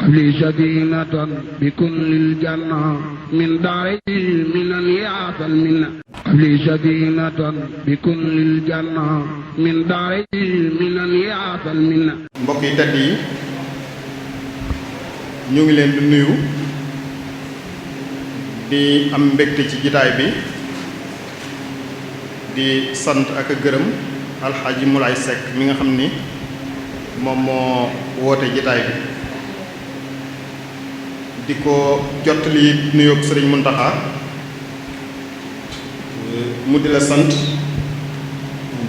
li sadinatan bi kullil janna min daari minan yaatal minna li sadinatan bi kullil janna min daari minan yaatal minna. mbokk yi tedd yi ñu ngi leen di nuyu di am mbégte ci jitaay bi di sant ak a gërëm alxaaji Moulay Seck mi nga xam ni moom moo woote jitaay bi di ko jottali nuyoo sëriñ Muntaxa mu di la sant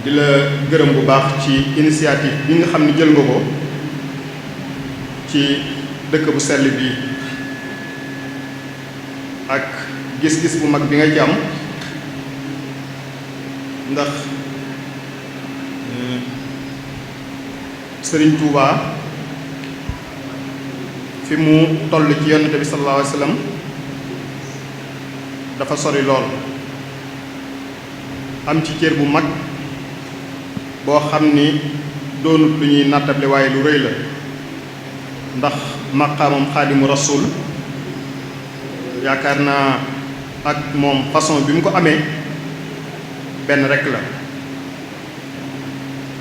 di la gërëm bu baax ci initiative bi nga xam ni jël nga ko ci dëkk bu sell bi ak gis-gis bu mag bi nga ci am ndax Sëriñ Tuuba fi mu toll ci yonent bi sallallahu alayhi wa sallam dafa sori lool am ci cër bu mag boo xam ni doonut lu ñuy nattable waaye lu rëy la ndax maqaamam xaadimu rasul yaakaar naa ak moom façon bi mu ko amee benn rekk la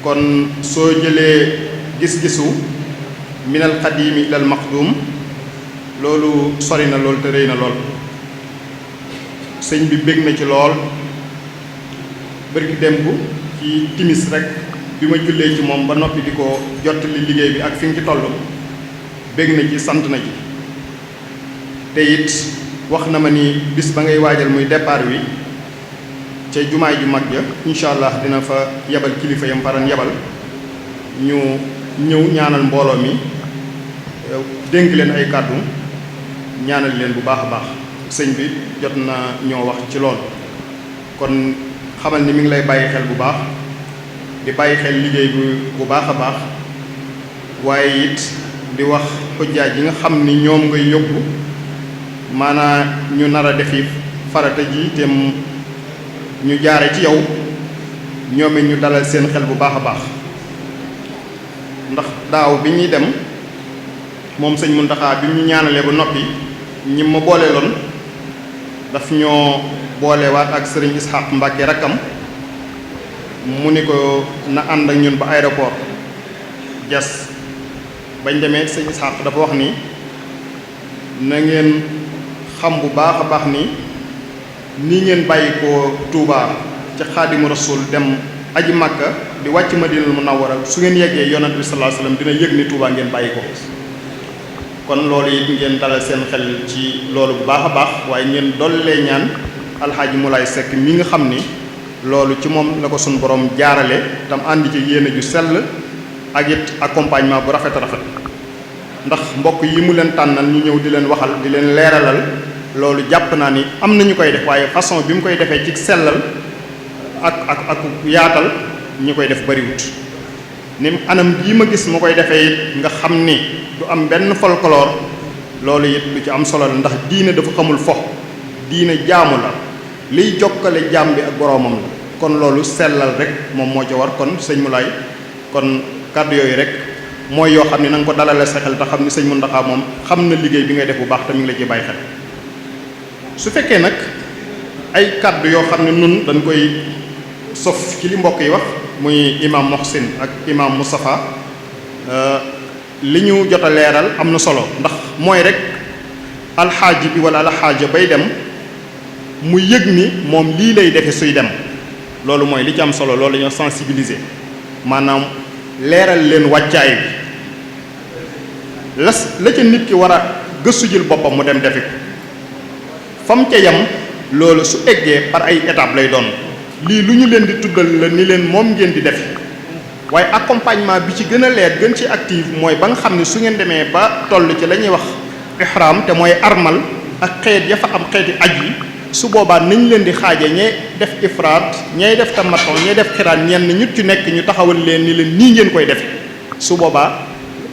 kon soo jëlee gis-gisu minal xadiimi ilal maqdum loolu sori na lool te rëy na lool sëñ bi bég na ci lool bërki démb ci timis rek bi ma jullee ci moom ba noppi di ko jottali liggéey bi ak fi mu ci toll bég na ci sant na ci te it wax na ma ni bis ba ngay waajal muy départ wi ca jumaay ju mag ja incha allah dina fa yebal kilifa yam faran yebal ñu ñëw ñaanal mbooloo mi dénk leen ay kàddu ñaanal leen bu baax a baax sëñ bi jot na ñoo wax ci lool kon xamal ni mi ngi lay bàyyi xel bu baax di bàyyi xel liggéey bi bu baax a baax waaye it di wax xujjaaj yi nga xam ni ñoom ngay yóbbu maanaa ñu nar a defi farata ji te ñu jaare ci yow ñoom it ñu dalal seen xel bu baax a baax ndax daaw bi ñuy dem moom sëñ Muntaxa bi ñu ñaanalee ba noppi ñi ma booleeloon daf ñoo boolewaat ak sëriñ Ishaq Mbàkke rakkam mu ni ko na ànd ak ñun ba aéroport jas bañ demee sëñ Ishaq dafa wax ni na ngeen xam bu baax a baax ni nii ngeen bàyyi ko Touba ci xaadimu rasul dem aji Makka di wàcc Madinal Munawwara su ngeen yeggee yonent bi sallallahu alayhi wasallam dina yëg ni Touba ngeen bàyyi ko kon loolu it ngeen dalal seen xel ci loolu bu baax a baax waaye ngeen dollee ñaan alxaaji Moulay Seck mi nga xam ni loolu ci moom la ko suñu borom jaarale tam ànd ci yéene ju sell ak it accompagnement bu rafet a rafet ndax mbokk yi mu leen tànnal ñu ñëw di leen waxal di leen leeralal loolu jàpp naa ni am na ñu koy def waaye façon bi mu koy defee ci sellal ak yaatal ñi koy def bariwut ni anam bii ma gis mu koy defee it nga xam ni du am benn folklore loolu it lu ci am solo la ndax diine dafa xamul fo diine jaamu la liy jokkale jaam bi ak boroomam la kon loolu sellal rek moom moo ci war kon sëñ Moulay kon kàddu yooyu rek mooy yoo xam ne na nga ko dalale sa xel te xam ni sëñ Muntaxa moom xam na liggéey bi ngay def bu baax te mi ngi la ci bàyyi xel su fekkee nag ay kàddu yoo xam ne nun dañ koy sof ci li mbokk yi wax muy imam Mohsin ak imam Moustapha li ñu jot a leeral am na solo ndax mooy rek alxaaji bi wala alxaaja bay dem mu yëg ni moom lii lay defe suy dem loolu mooy li ci am solo loolu la ñoo sensibiliser maanaam leeral leen wàccaay bi la ca nit ki war a gëstu jël boppam mu dem defi ko fam ca yam loolu su eggee par ay étape lay doon lii lu ñu leen di tuddal la ni leen moom ngeen di defi waaye accompagnement bi ci gën a leer gën ci active mooy ba nga xam ne su ngeen demee ba toll ci la ñuy wax ihram te mooy armal ak xeet ya fa am xeeti aj yi su boobaa nañ leen di xaaje ñee def ifraat ñay def tamattu ñay def xiraan ñenn ñut ci nekk ñu taxawal leen ni leen nii ngeen koy defe su boobaa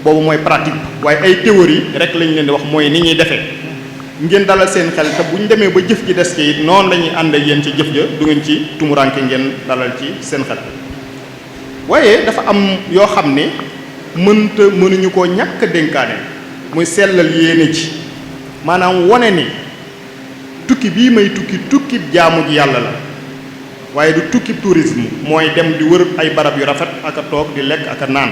boobu mooy pratique waaye ay théorie rek lañ leen di wax mooy ni ñuy defee ngeen dalal seen xel te bu ñu demee ba jëf ji des ci it noonu la ñuy ànd ak yéen ci jëf ja du ngeen ci tumuranke ngeen dalal ci seen xel waaye dafa am yoo xam ne mënuñu koo ñàkk dénkaane muy sellal yéene ci maanaam wone ni tukki bii may tukki jaamu ji yàlla la waaye du tukki tourisme mooy dem di wër ay barab yu rafet ak a toog di lekk ak a naan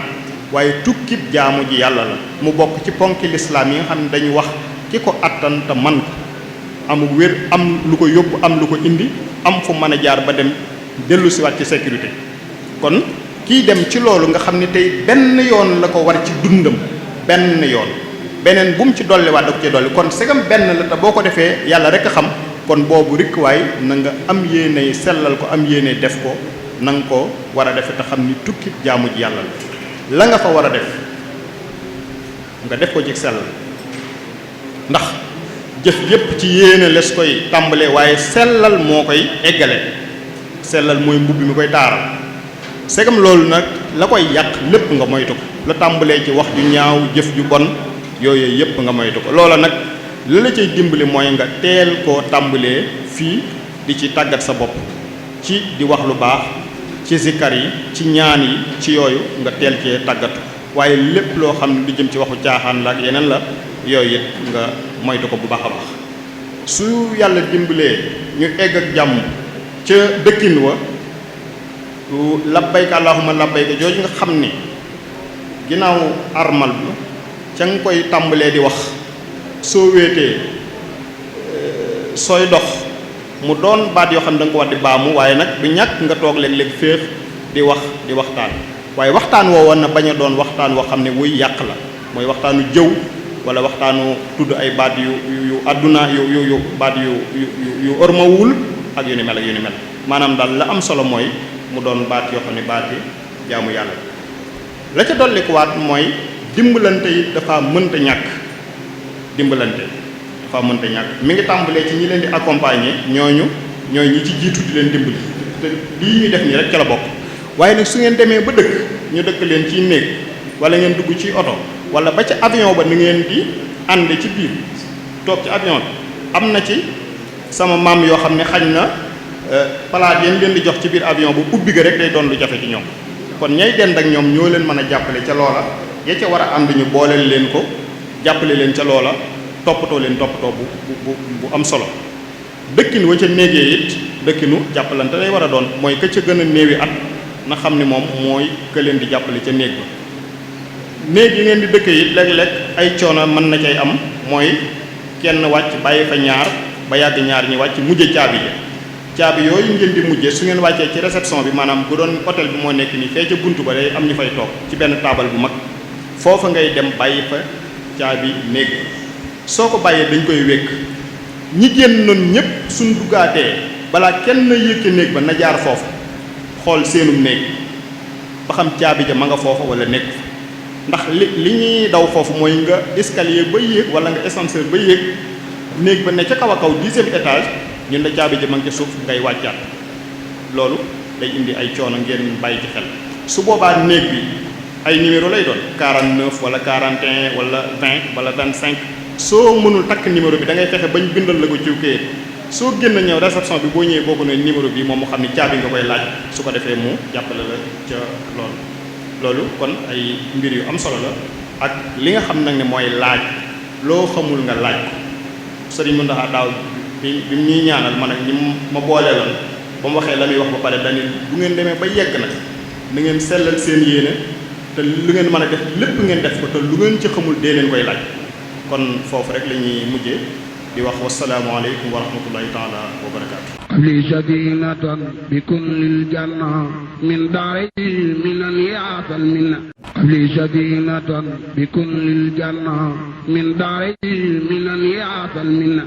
waaye tukki jaamu ji yàlla la mu bokk ci ponki lislaam yi nga xam ne dañu wax ki ko attan te man ko amul wér am lu ko yóbbu am lu ko indi am fu mën a jaar ba dem dellu si waat ci sécurité kon kiy dem ci loolu nga xam ne tey benn yoon la ko war ci dundam benn yoon beneen bu mu ci dolli waat da ko ci dolli kon segam benn la te boo ko defee yàlla rek a xam kon boobu rikk waay na nga am yéene sellal ko am yéene def ko na nga ko war a defe te xam ni tukki jaamu ji yàlla la nga fa war a def nga def ko ci sellal ndax jëf yépp ci yéene les koy tàmbalee waaye sellal moo koy eggale sellal mooy mbubb mi koy taaral segam loolu nag la koy yàq lépp nga moytu ko la tàmbalee ci wax ju ñaaw jëf ju bon yooyu yépp nga moytu ko loola nag li la cay dimbali mooy nga teel koo tàmbalee fii di ci tàggat sa bopp ci di wax lu baax ci zikkar yi ci ñaan yi ci yooyu nga teel cee tàggatu waaye lépp loo xam ne lu jëm ci waxu caaxaan la ak yeneen la yooyu it nga moytu ko bu baax a baax su yàlla dimbalee ñu egg ak jàmm ca dëkkin wa labbayka allahumma labbayka jooju nga xam ni ginnaaw armal bi ca nga koy tàmbalee di wax soo wéetee sooy dox mu doon baat yoo xam ne da nga ko war di baamu waaye nag du ñàkk nga toog léeg-léeg féex di waxtaan waaye waxtaan woo woon na bañ a doon waxtaan woo xam ne wuy yàq la mooy waxtaanu jëw wala waxtaanu tudd ay baat yu àdduna yu baat yu ormawul ak yu ni mel maanaam daal la am solo mooy mu doon baat yoo xam ne baat yi jaamu yàlla la ca dollikuwaat mooy dimbalante yi dafa mënta ñàkk mi ngi tàmbalee ci ñi leen di accompagner ñooy ñi ci jiitu di leen dimbali te lii ñuy def nii rek ca la bokk waaye nag su ngeen demee ba dëkk ñu dëkk leen ci néeg wala ngeen dugg ci oto wala ba ca avion ba ni ngeen di ànd ci biir toog ci avion bi am na ci sama maam yoo xam ne xañ na palaat yéen leen di jox ci biir avion bu ubbi ga rek day doon lu jafe ci ñoom kon ñay dend ak ñoom ñoo leen mën a jàppale ca loola ya ca war a ànd ñu booleel leen ko jàppale leen ca loola toppatoo bu am solo dëkkin wa ca néegee it dëkkinu jàppalante lay war a doon mooy ka ca gën a néewi at na xam ni moom mooy ka leen di jàppale ca néeg ba néeg yi ngeen di dëkk it léeg-léeg ay coono mën na cay am mooy kenn wàcc bàyyi fa ñaar ba yàgg ñaar ñi wàcc mujje caabi yooyu ngeen di mujje su ngeen wàccee ci réception bi maanaam bu doon hôtel bi moo nekk nii fee ca buntu ba day am ñu fay toog ci benn taabal bu mag foofa ngay dem bàyyi fa caabi néeg soo ko bàyyee dañ koy wékk ñi génn noonu ñëpp suñ duggaatee balaa kenn yëkke néeg ba na jaar foofu xool seenum néeg ba xam caabi ja ma nga foofa wala nekk ndax li ñuy daw foofu mooy nga escalier ba yéeg wala nga ascenseur ba yéeg néeg ba ne ca kaw a kaw 10e étage ñun la caabi ja ma nga ca suuf ngay wàccaat loolu day indi ay coono ngeen bàyyi ci xel su boobaa néeg bi ay numéro lay doon 49 wala 41 wala 20 wala 25 soo mënul takk numéro bi da ngay fexe bañ bindal la ko ci kayit soo génn ñëw réception bi boo ñëwee boo ko ne numéro bi moom mu xam ni caabi nga koy laaj su ko defee mu jàppale la ca loolu kon ay mbir yu am solo la ak li nga xam nag ne mooy laaj loo xamul nga laaj ko sëriñ Mountakha daaw bi ñuy ñaanal man ak ñi ma boole lan ba mu waxee la muy wax ba pare dañu bu ngeen demee ba yegg nag na ngeen sellal seen yéene te lu ngeen mën a def lépp ngeen def ko te lu ngeen ci xamul dee leen koy laaj kon foofu rek la ñuy mujjee di wax wasalaamu aleykum wa rahmatullahi taala wa barakaatu li sadinatan bi kullil janna min daari minan yaatal minna li sadinatan bi kullil janna min daari minan yaatal minna